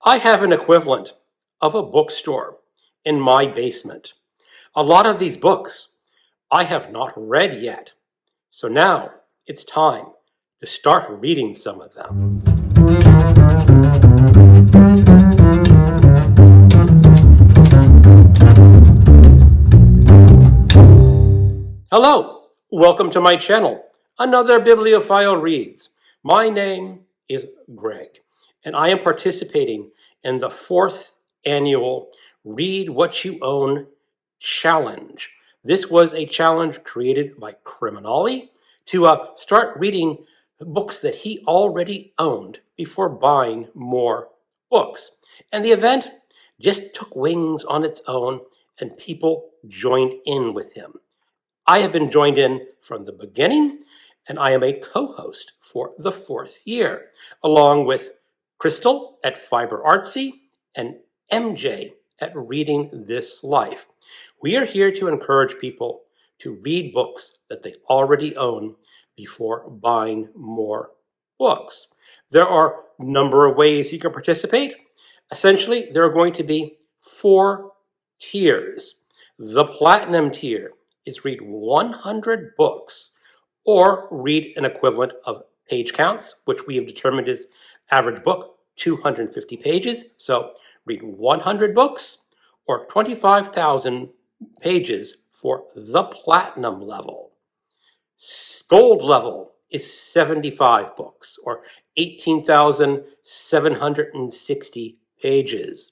I have an equivalent of a bookstore in my basement. A lot of these books I have not read yet. So now it's time to start reading some of them. Hello, welcome to my channel, Another Bibliophile Reads. My name is Greg, and I am participating in the 4th annual Read What You Own challenge. This was a challenge created by Criminali to start reading books that he already owned before buying more books. And the event just took wings on its own, and people joined in with him. I have been joined in from the beginning, and I am a co-host for the 4th year, along with Crystal at Fiber Artsy and MJ at Reading This Life. We are here to encourage people to read books that they already own before buying more books. There are a number of ways you can participate. Essentially, there are going to be 4 tiers. The Platinum tier is read 100 books or read an equivalent of page counts, which we have determined is average book 250 pages. So read 100 books or 25,000 pages for the Platinum level. Gold level is 75 books or 18,760 pages.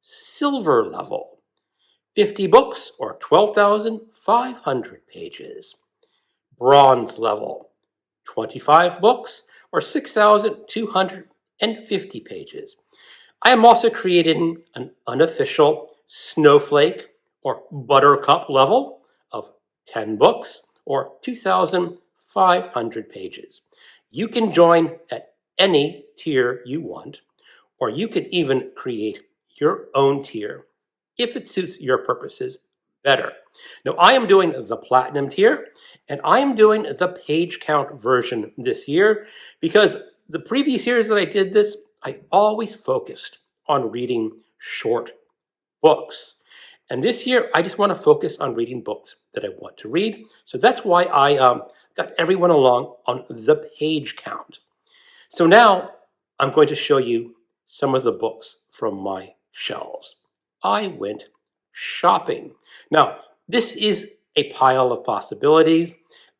Silver level, 50 books or 12,500 pages. Bronze level, 25 books or 6,250 pages. I am also creating an unofficial Snowflake or Buttercup level of 10 books or 2,500 pages. You can join at any tier you want, or you can even create your own tier if it suits your purposes better. Now, I am doing the Platinum tier, and I am doing the page count version this year because the previous years that I did this, I always focused on reading short books. And this year, I just want to focus on reading books that I want to read. So that's why I got everyone along on the page count. So now I'm going to show you some of the books from my shelves. I went shopping. Now, this is a pile of possibilities.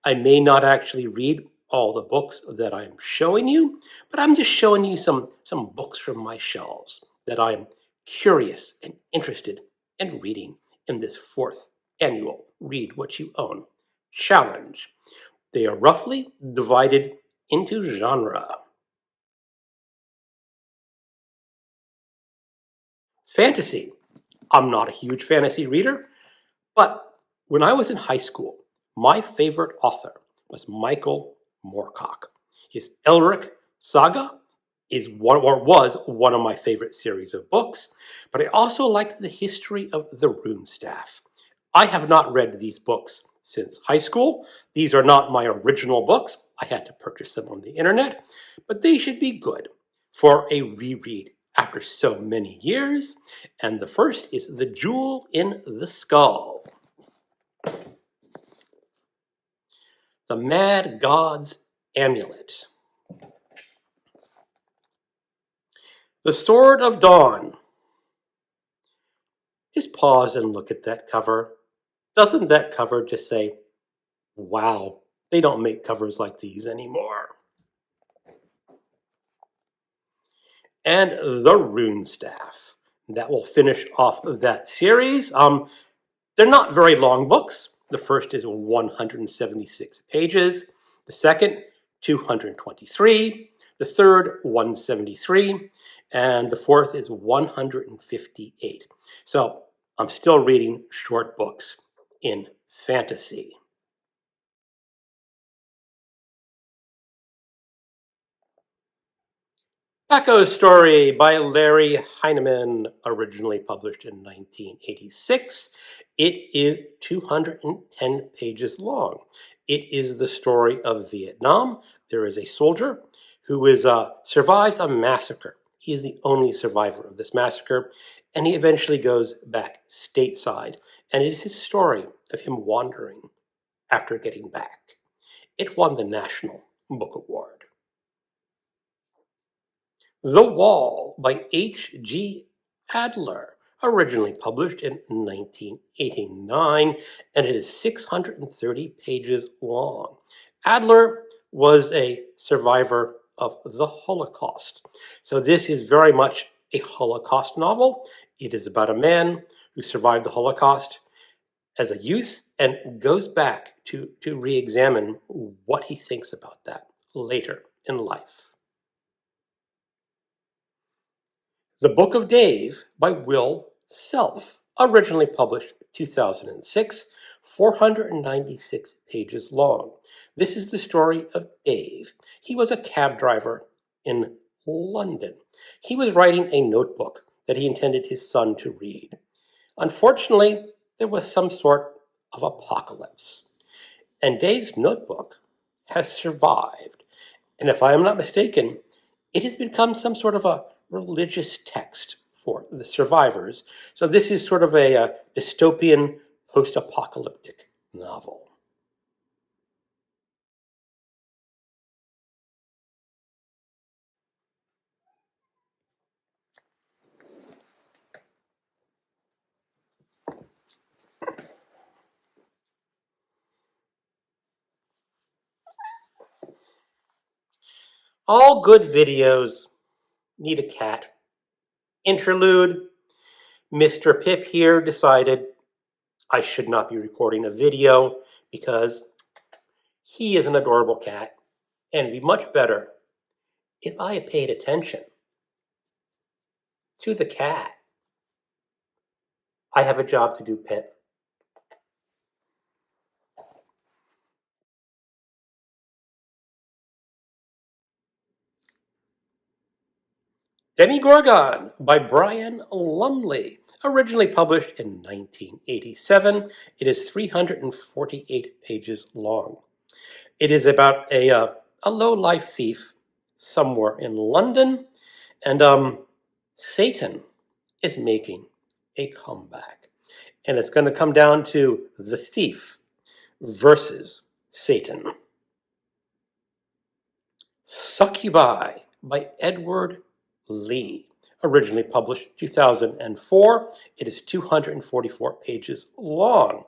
I may not actually read all the books that I'm showing you, but I'm just showing you some books from my shelves that I'm curious and interested in reading in this 4th annual Read What You Own challenge. They are roughly divided into genre. Fantasy. I'm not a huge fantasy reader, but when I was in high school, my favorite author was Michael Moorcock. His Elric saga was one of my favorite series of books, but I also liked the history of the rune staff. I have not read these books since high school. These are not my original books. I had to purchase them on the internet, but they should be good for a reread after so many years. And the first is The Jewel in the Skull. The Mad God's Amulet. The Sword of Dawn. Just pause and look at that cover. Doesn't that cover just say, wow, they don't make covers like these anymore? And The Rune Staff. That will finish off that series. They're not very long books. The first is 176 pages. The second, 223. The third, 173. And the fourth is 158. So I'm still reading short books in fantasy. Echo's Story by Larry Heinemann, originally published in 1986. It is 210 pages long. It is the story of Vietnam. There is a soldier who survives a massacre He is the only survivor of this massacre, and he eventually goes back stateside, and it is his story of him wandering after getting back. It won the National Book Award. The Wall by H.G. Adler, originally published in 1989, and it is 630 pages long. Adler was a survivor of the Holocaust. So this is very much a Holocaust novel. It is about a man who survived the Holocaust as a youth and goes back to re-examine what he thinks about that later in life. The Book of Dave by Will Self, originally published 2006, 496 pages long. This is the story of Dave. He was a cab driver in London. He was writing a notebook that he intended his son to read. Unfortunately, there was some sort of apocalypse, and Dave's notebook has survived. And if I am not mistaken, it has become some sort of a religious text for the survivors. So this is sort of a dystopian, post-apocalyptic novel. All good videos need a cat. Interlude. Mr. Pip here decided I should not be recording a video because he is an adorable cat, and it'd be much better if I had paid attention to the cat. I have a job to do, Pip. Demigorgon by Brian Lumley, originally published in 1987. It is 348 pages long. It is about a low-life thief somewhere in London, and Satan is making a comeback. And it's going to come down to the thief versus Satan. Succubi by Edward Lee, originally published 2004. It is 244 pages long.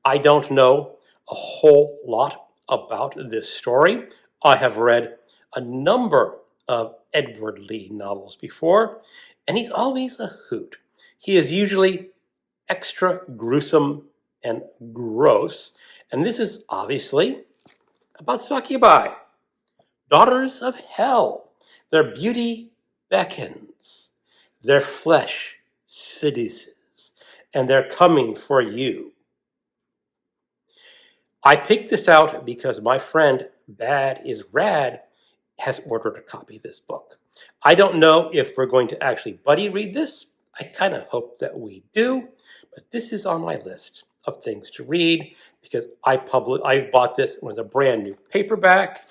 I don't know a whole lot about this story. I have read a number of Edward Lee novels before, and he's always a hoot. He is usually extra gruesome and gross, and this is obviously about succubi, daughters of hell. Their beauty beckons, their flesh seduces, and they're coming for you. I picked this out because my friend Bad is Rad has ordered a copy of this book. I don't know if we're going to actually buddy read this. I kind of hope that we do, but this is on my list of things to read because I bought this with a brand new paperback,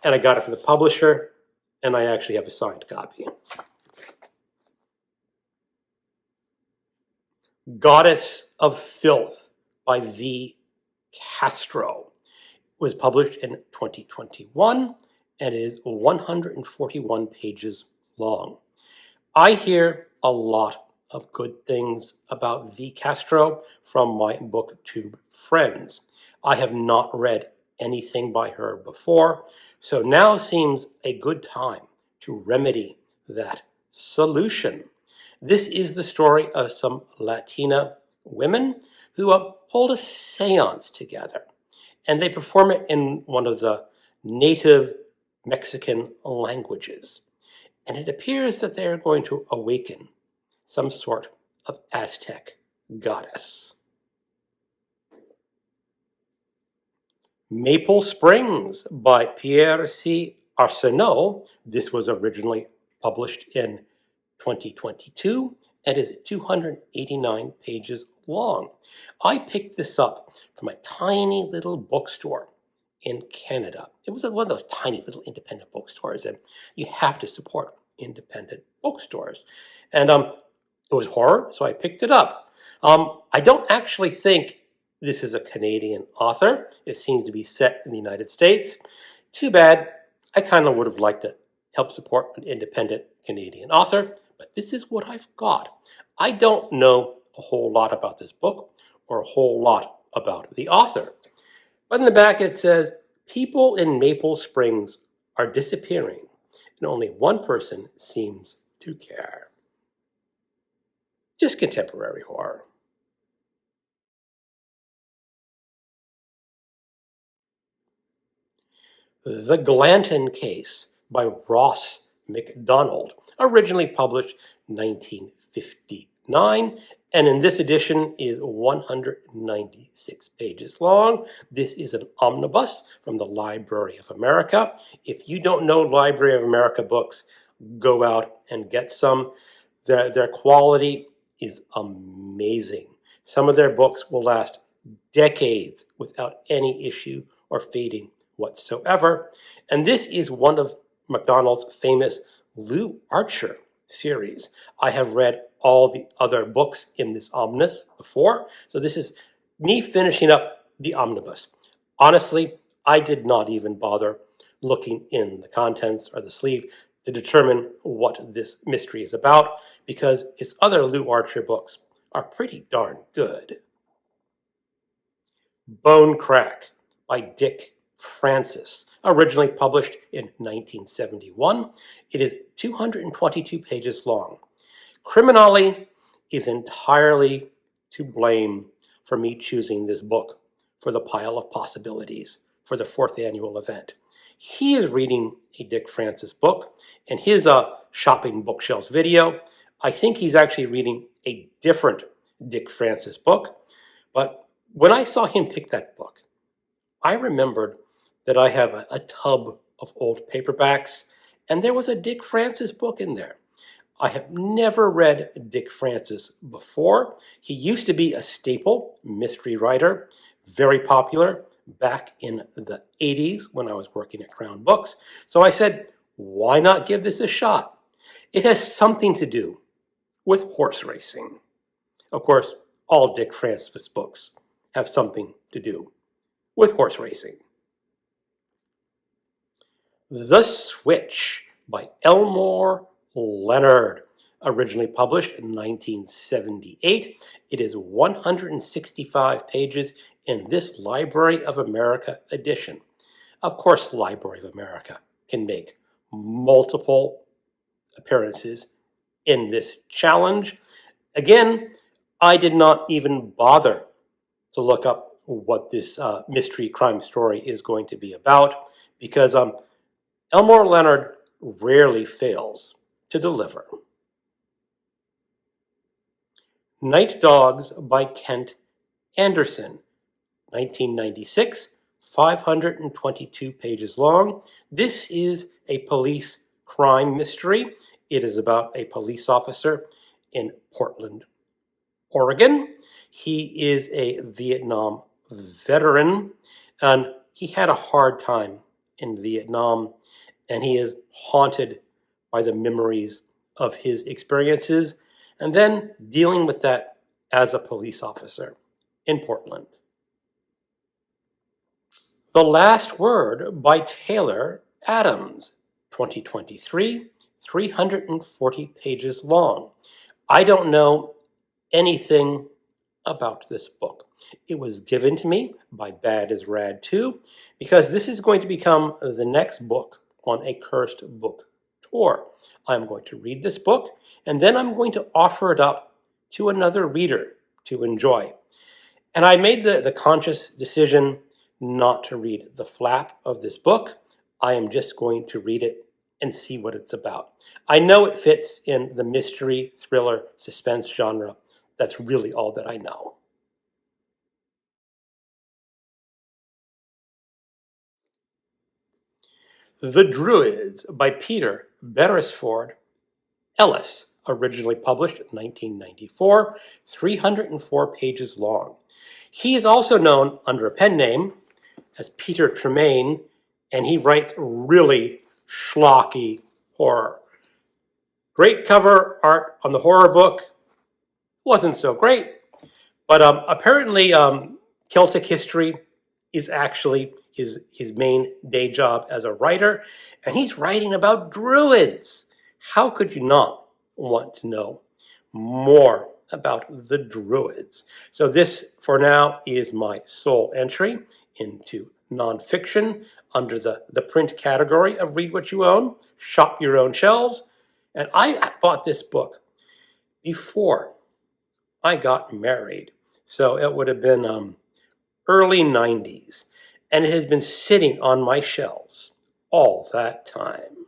and I got it from the publisher, and I actually have a signed copy. Goddess of Filth by V. Castro was published in 2021, and it is 141 pages long. I hear a lot of good things about V. Castro from my BookTube friends. I have not read anything by her before, so now seems a good time to remedy that solution. This is the story of some Latina women who hold a seance together, and they perform it in one of the native Mexican languages. And it appears that they are going to awaken some sort of Aztec goddess. Maple Springs by Pierre C. Arsenault. This was originally published in 2022 and is 289 pages long. I picked this up from a tiny little bookstore in Canada. It was one of those tiny little independent bookstores, and you have to support independent bookstores. And it was horror, so I picked it up. I don't actually think this is a Canadian author. It seems to be set in the United States. Too bad. I kind of would have liked to help support an independent Canadian author, but this is what I've got. I don't know a whole lot about this book or a whole lot about the author. But in the back it says, people in Maple Springs are disappearing, and only one person seems to care. Just contemporary horror. The Glanton Case by Ross MacDonald, originally published 1959, and in this edition is 196 pages long. This is an omnibus from the Library of America. If you don't know Library of America books, go out and get some. Their quality is amazing. Some of their books will last decades without any issue or fading whatsoever. And this is one of MacDonald's famous Lou Archer series. I have read all the other books in this omnibus before, so this is me finishing up the omnibus. Honestly, I did not even bother looking in the contents or the sleeve to determine what this mystery is about, because his other Lou Archer books are pretty darn good. Bone Crack by Dick Francis, originally published in 1971. It is 222 pages long. Criminale is entirely to blame for me choosing this book for the pile of possibilities for the 4th annual event. He is reading a Dick Francis book, and his shopping bookshelves video, I think he's actually reading a different Dick Francis book. But when I saw him pick that book, I remembered that I have a tub of old paperbacks, and there was a Dick Francis book in there. I have never read Dick Francis before. He used to be a staple mystery writer, very popular back in the 80s when I was working at Crown Books. So I said, why not give this a shot? It has something to do with horse racing. Of course, all Dick Francis books have something to do with horse racing. The Switch by Elmore Leonard, originally published in 1978. It is 165 pages in this Library of America edition. Of course, Library of America can make multiple appearances in this challenge. Again, I did not even bother to look up what this mystery crime story is going to be about, because Elmore Leonard rarely fails to deliver. Night Dogs by Kent Anderson, 1996, 522 pages long. This is a police crime mystery. It is about a police officer in Portland, Oregon. He is a Vietnam veteran, and he had a hard time in Vietnam, and he is haunted by the memories of his experiences, and then dealing with that as a police officer in Portland. The Last Word by Taylor Adams, 2023, 340 pages long. I don't know anything about this book. It was given to me by Bad is Rad 2, because this is going to become the next book on a Cursed Book Tour. I'm going to read this book, and then I'm going to offer it up to another reader to enjoy. And I made the conscious decision not to read the flap of this book. I am just going to read it and see what it's about. I know it fits in the mystery, thriller, suspense genre. That's really all that I know. The Druids by Peter Beresford Ellis, originally published in 1994, 304 pages long. He is also known under a pen name as Peter Tremaine, and he writes really schlocky horror. Great cover art on the horror book. Wasn't so great, but apparently Celtic history is actually his main day job as a writer, and he's writing about druids. How could you not want to know more about the druids? So this, for now, is my sole entry into nonfiction under the print category of Read What You Own, Shop Your Own Shelves. And I bought this book before I got married. So it would have been early 90s. And it has been sitting on my shelves all that time.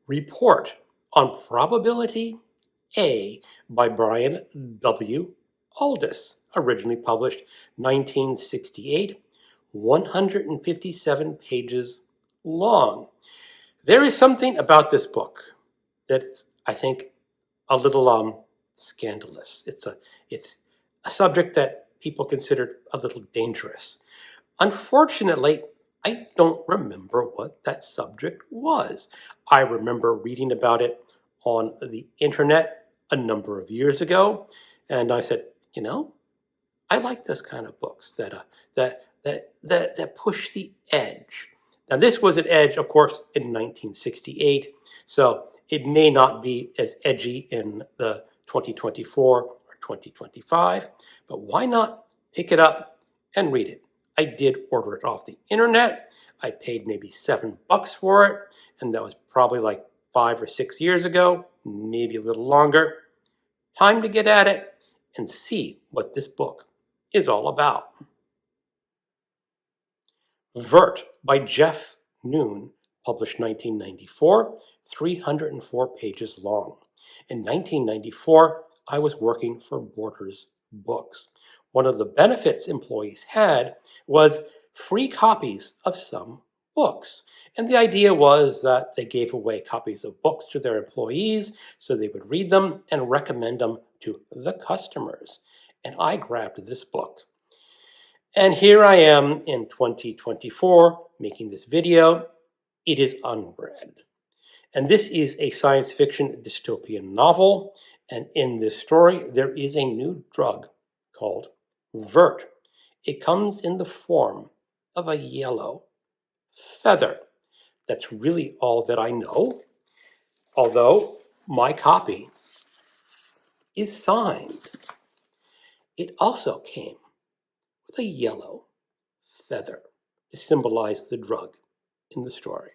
Report on Probability A by Brian W. Aldiss, originally published 1968, 157 pages long. There is something about this book that's, I think, a little scandalous. It's a subject that people consider a little dangerous. Unfortunately, I don't remember what that subject was. I remember reading about it on the internet a number of years ago, and I said, I like those kind of books that push the edge. Now, this was an edge, of course, in 1968, so it may not be as edgy in the 2024 or 2025, but why not pick it up and read it? I did order it off the internet. I paid maybe $7 for it, and that was probably like 5 or 6 years ago, maybe a little longer. Time to get at it and see what this book is all about. Vert by Jeff Noon, published 1994, 304 pages long. In 1994, I was working for Borders Books. One of the benefits employees had was free copies of some books. And the idea was that they gave away copies of books to their employees so they would read them and recommend them to the customers. And I grabbed this book. And here I am in 2024 making this video. It is unread. And this is a science fiction dystopian novel. And in this story, there is a new drug called Vert. It comes in the form of a yellow feather. That's really all that I know, although my copy is signed. It also came with a yellow feather to symbolize the drug in the story.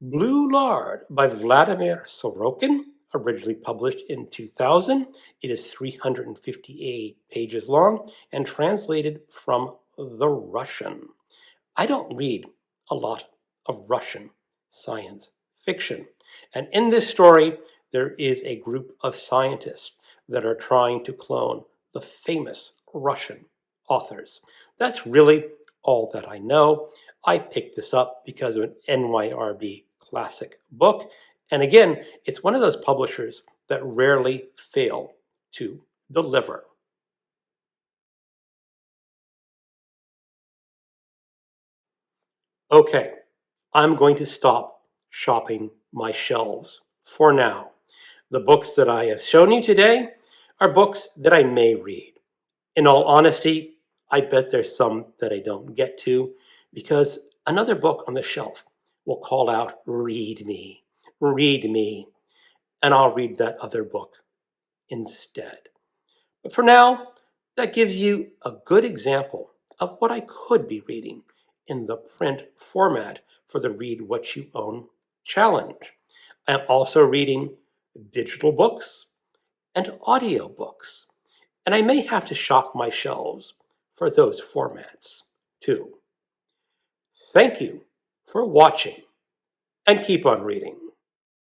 Blue Lard by Vladimir Sorokin, originally published in 2000. It is 358 pages long and translated from the Russian. I don't read a lot of Russian science fiction. And in this story, there is a group of scientists that are trying to clone the famous Russian authors. That's really all that I know. I picked this up because of an NYRB classic book. And again, it's one of those publishers that rarely fail to deliver. Okay, I'm going to stop shopping my shelves for now. The books that I have shown you today are books that I may read. In all honesty, I bet there's some that I don't get to because another book on the shelf will call out, read me, and I'll read that other book instead. But for now, that gives you a good example of what I could be reading in the print format for the Read What You Own challenge. I'm also reading digital books and audiobooks, and I may have to shop my shelves for those formats too. Thank you for watching, and keep on reading.